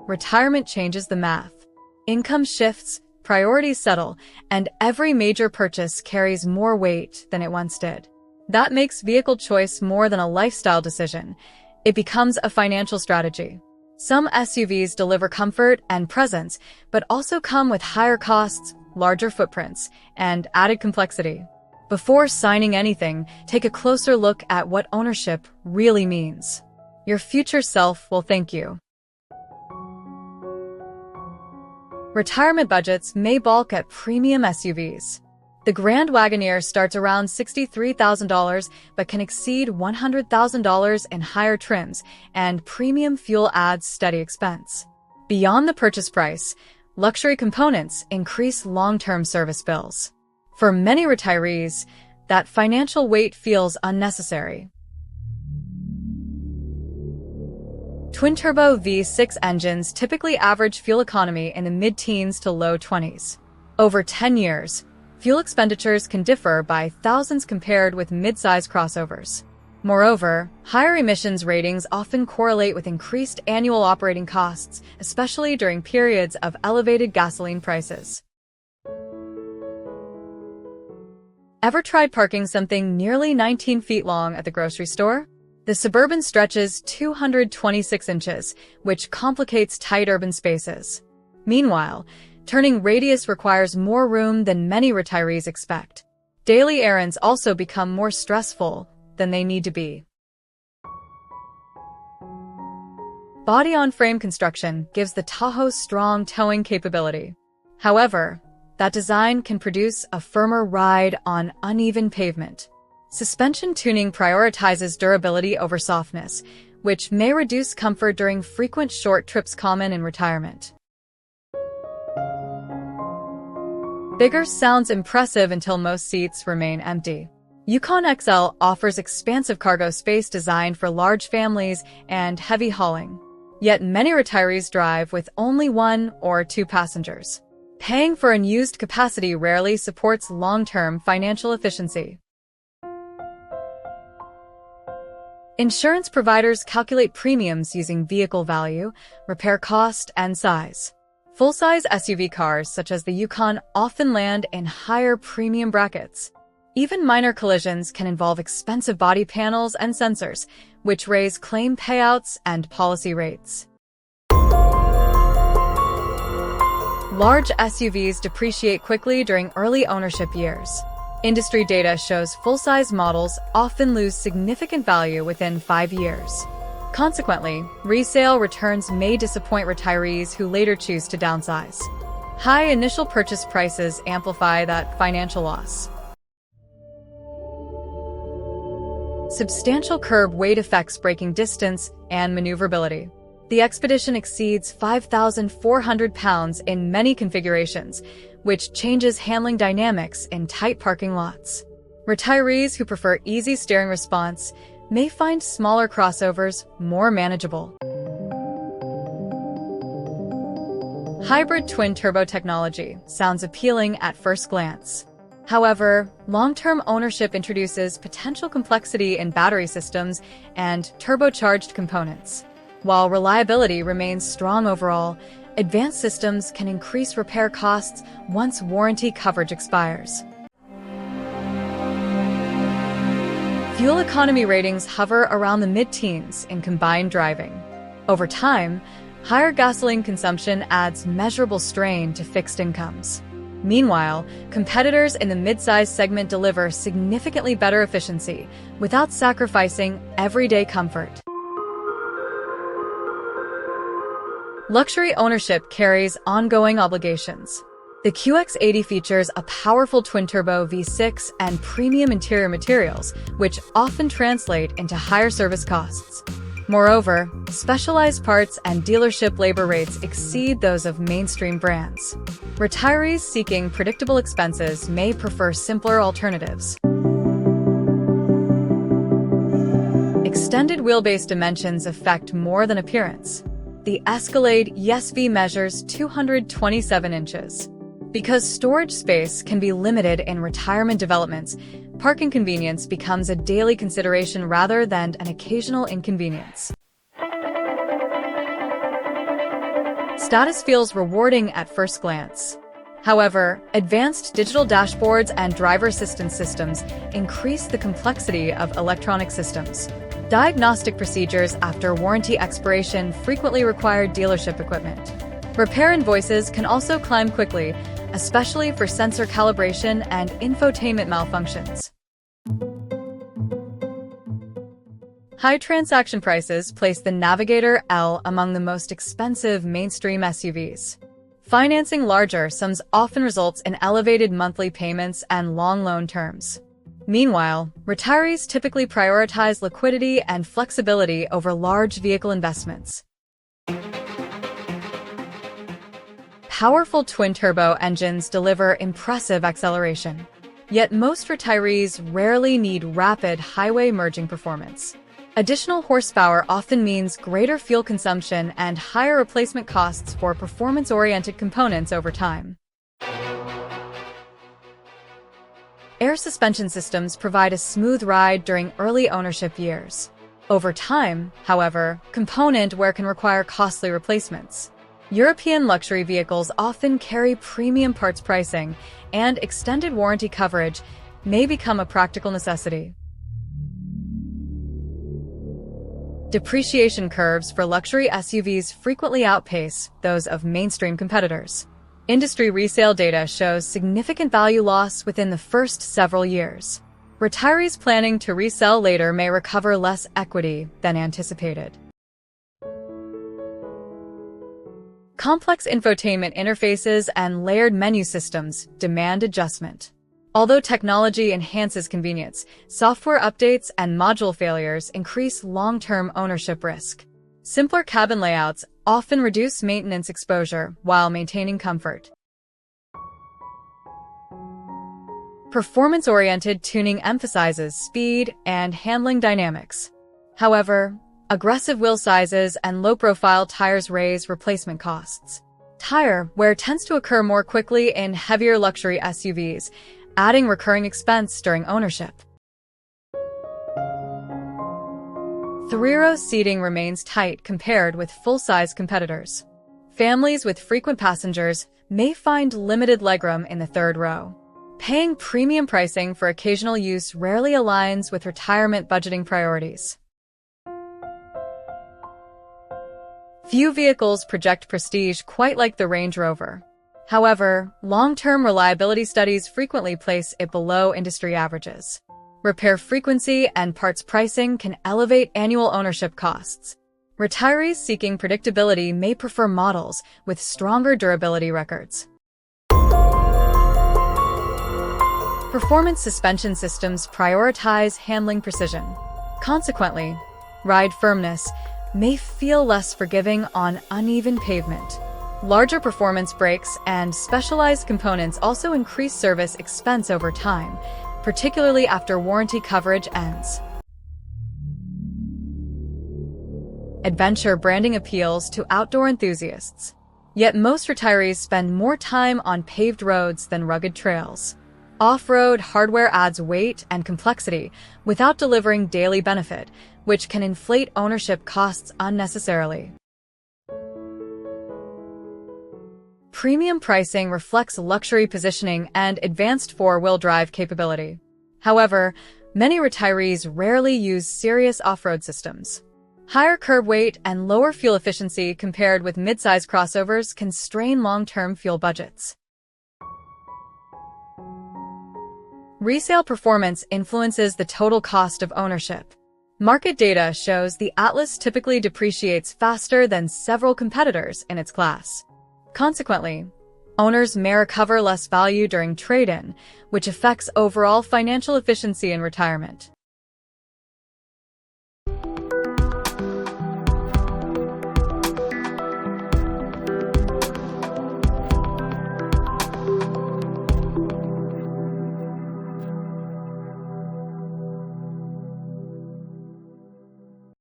Retirement changes the math. Income shifts, priorities settle, and every major purchase carries more weight than it once did. That makes vehicle choice more than a lifestyle decision. It becomes a financial strategy. Some SUVs deliver comfort and presence, but also come with higher costs, larger footprints, and added complexity. Before signing anything, take a closer look at what ownership really means. Your future self will thank you. Retirement budgets may balk at premium SUVs. The Grand Wagoneer starts around $63,000 but can exceed $100,000 in higher trims, and premium fuel adds steady expense. Beyond the purchase price, luxury components increase long-term service bills. For many retirees, that financial weight feels unnecessary. Twin-turbo V6 engines typically average fuel economy in the mid-teens to low 20s. Over 10 years, fuel expenditures can differ by thousands compared with mid-size crossovers. Moreover, higher emissions ratings often correlate with increased annual operating costs, especially during periods of elevated gasoline prices. Ever tried parking something nearly 19 feet long at the grocery store? The Suburban stretches 226 inches, which complicates tight urban spaces. Meanwhile, turning radius requires more room than many retirees expect. Daily errands also become more stressful than they need to be. Body-on-frame construction gives the Tahoe strong towing capability. However, that design can produce a firmer ride on uneven pavement. Suspension tuning prioritizes durability over softness, which may reduce comfort during frequent short trips common in retirement. Bigger sounds impressive until most seats remain empty. Yukon XL offers expansive cargo space designed for large families and heavy hauling. Yet many retirees drive with only 1 or 2 passengers. Paying for unused capacity rarely supports long-term financial efficiency. Insurance providers calculate premiums using vehicle value, repair cost, and size. Full-size SUV cars such as the Yukon often land in higher premium brackets. Even minor collisions can involve expensive body panels and sensors, which raise claim payouts and policy rates. Large SUVs depreciate quickly during early ownership years. Industry data shows full-size models often lose significant value within 5 years. Consequently, resale returns may disappoint retirees who later choose to downsize. High initial purchase prices amplify that financial loss. Substantial curb weight affects braking distance and maneuverability. The Expedition exceeds 5,400 pounds in many configurations, which changes handling dynamics in tight parking lots. Retirees who prefer easy steering response may find smaller crossovers more manageable. Hybrid twin-turbo technology sounds appealing at first glance. However, long-term ownership introduces potential complexity in battery systems and turbocharged components. While reliability remains strong overall, advanced systems can increase repair costs once warranty coverage expires. Fuel economy ratings hover around the mid-teens in combined driving. Over time, higher gasoline consumption adds measurable strain to fixed incomes. Meanwhile, competitors in the mid-size segment deliver significantly better efficiency without sacrificing everyday comfort. Luxury ownership carries ongoing obligations. The QX80 features a powerful twin-turbo V6 and premium interior materials, which often translate into higher service costs. Moreover, specialized parts and dealership labor rates exceed those of mainstream brands. Retirees seeking predictable expenses may prefer simpler alternatives. Extended wheelbase dimensions affect more than appearance. the Escalade ESV measures 227 inches. Because storage space can be limited in retirement developments, parking convenience becomes a daily consideration rather than an occasional inconvenience. Status feels rewarding at first glance. However, advanced digital dashboards and driver assistance systems increase the complexity of electronic systems. Diagnostic procedures after warranty expiration frequently require dealership equipment. Repair invoices can also climb quickly, especially for sensor calibration and infotainment malfunctions. High transaction prices place the Navigator L among the most expensive mainstream SUVs. Financing larger sums often results in elevated monthly payments and long loan terms. Meanwhile, retirees typically prioritize liquidity and flexibility over large vehicle investments. Powerful twin-turbo engines deliver impressive acceleration. Yet most retirees rarely need rapid highway merging performance. Additional horsepower often means greater fuel consumption and higher replacement costs for performance-oriented components over time. Air suspension systems provide a smooth ride during early ownership years. Over time, however, component wear can require costly replacements. European luxury vehicles often carry premium parts pricing, and extended warranty coverage may become a practical necessity. Depreciation curves for luxury SUVs frequently outpace those of mainstream competitors. Industry resale data shows significant value loss within the first several years. Retirees planning to resell later may recover less equity than anticipated. Complex infotainment interfaces and layered menu systems demand adjustment. Although technology enhances convenience, software updates and module failures increase long-term ownership risk. Simpler cabin layouts often reduce maintenance exposure while maintaining comfort. Performance-oriented tuning emphasizes speed and handling dynamics. However, aggressive wheel sizes and low-profile tires raise replacement costs. Tire wear tends to occur more quickly in heavier luxury SUVs, adding recurring expense during ownership. Three-row seating remains tight compared with full-size competitors. Families with frequent passengers may find limited legroom in the third row. Paying premium pricing for occasional use rarely aligns with retirement budgeting priorities. Few vehicles project prestige quite like the Range Rover. However, long-term reliability studies frequently place it below industry averages. Repair frequency and parts pricing can elevate annual ownership costs. Retirees seeking predictability may prefer models with stronger durability records. Performance suspension systems prioritize handling precision. Consequently, ride firmness may feel less forgiving on uneven pavement. Larger performance brakes and specialized components also increase service expense over time, particularly after warranty coverage ends. Adventure branding appeals to outdoor enthusiasts. Yet most retirees spend more time on paved roads than rugged trails. Off-road hardware adds weight and complexity without delivering daily benefit, which can inflate ownership costs unnecessarily. Premium pricing reflects luxury positioning and advanced four-wheel drive capability. However, many retirees rarely use serious off-road systems. Higher curb weight and lower fuel efficiency compared with mid-size crossovers can strain long-term fuel budgets. Resale performance influences the total cost of ownership. Market data shows the Atlas typically depreciates faster than several competitors in its class. Consequently, owners may recover less value during trade-in, which affects overall financial efficiency in retirement.